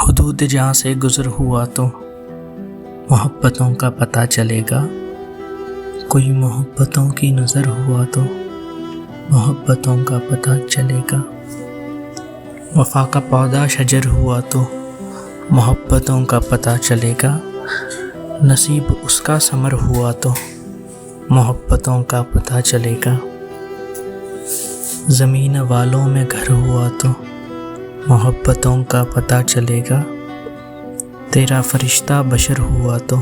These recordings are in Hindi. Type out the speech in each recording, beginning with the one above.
हुदूद जहाँ से गुज़र हुआ तो मोहब्बतों का पता चलेगा। कोई मोहब्बतों की नज़र हुआ तो मोहब्बतों का पता चलेगा। वफ़ा का पौधा शजर हुआ तो मोहब्बतों का पता चलेगा। नसीब उसका समर हुआ तो मोहब्बतों का पता चलेगा। ज़मीन वालों में घर हुआ तो मोहब्बतों का पता चलेगा। तेरा फरिश्ता बशर हुआ तो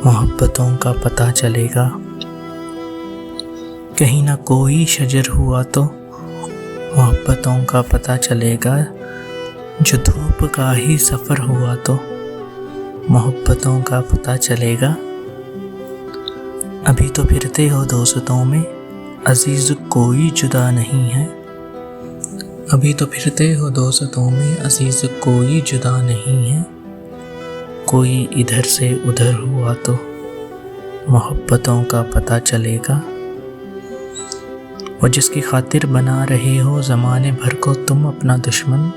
मोहब्बतों का पता चलेगा। कहीं ना कोई शजर हुआ तो मोहब्बतों का पता चलेगा। जो धूप का ही सफ़र हुआ तो मोहब्बतों का पता चलेगा। अभी तो फिरते हो दोस्तों में अजीज़ कोई जुदा नहीं है। अभी तो फिरते हो दोस्तों में अजीज़ कोई जुदा नहीं है। कोई इधर से उधर हुआ तो मोहब्बतों का पता चलेगा। वो जिसकी खातिर बना रहे हो ज़माने भर को तुम अपना दुश्मन,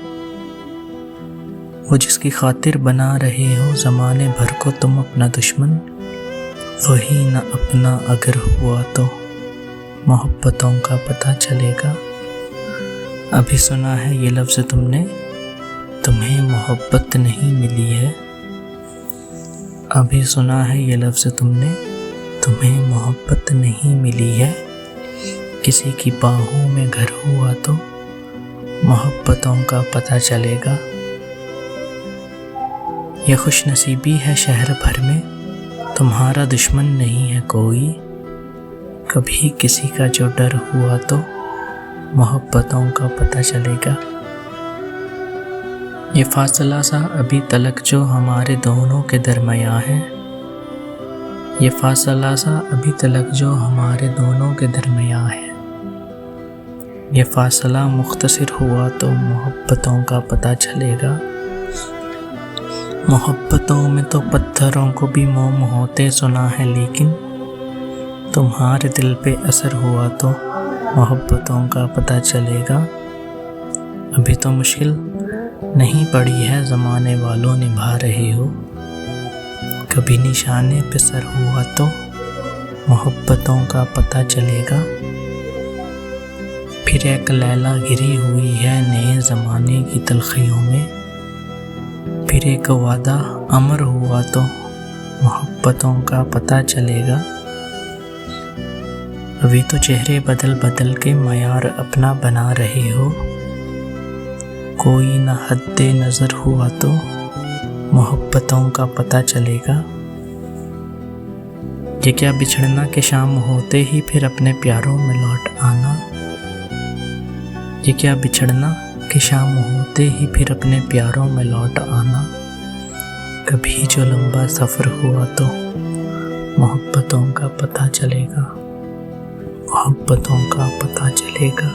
वो जिसकी खातिर बना रहे हो ज़माने भर को तुम अपना दुश्मन, वही न अपना अगर हुआ तो मोहब्बतों का पता चलेगा। अभी सुना है ये लफ्ज़ तुमने, तुम्हें मोहब्बत नहीं मिली है। अभी सुना है ये लफ्ज़ तुमने, तुम्हें मोहब्बत नहीं मिली है। किसी की बाहों में घर हुआ तो मोहब्बतों का पता चलेगा। ये खुशनसीबी है शहर भर में, तुम्हारा दुश्मन नहीं है कोई। कभी किसी का जो डर हुआ तो मोहब्बतों का पता चलेगा। ये फासला सा अभी तलक जो हमारे दोनों के दरमियाँ है, ये फासला सा अभी तलक जो हमारे दोनों के दरमियाँ है। ये फासला मुख्तसर हुआ तो मोहब्बतों का पता चलेगा। मोहब्बतों में तो पत्थरों को भी मोम होते सुना है, लेकिन तुम्हारे दिल पे असर हुआ तो मोहब्बतों का पता चलेगा। अभी तो मुश्किल नहीं पड़ी है ज़माने वालों निभा रहे हो। कभी निशाने पे सर हुआ तो मोहब्बतों का पता चलेगा। फिर एक लैला गिरी हुई है नए ज़माने की तलखियों में। फिर एक वादा अमर हुआ तो मोहब्बतों का पता चलेगा। अभी तो चेहरे बदल बदल के मयार अपना बना रहे हो। कोई न हद्दे नज़र हुआ तो मोहब्बतों का पता चलेगा। ये क्या बिछड़ना के शाम होते ही फिर अपने प्यारों में लौट आना। ये क्या बिछड़ना के शाम होते ही फिर अपने प्यारों में लौट आना। कभी जो लंबा सफ़र हुआ तो मोहब्बतों का पता चलेगा। मोहब्बतों का पता चलेगा।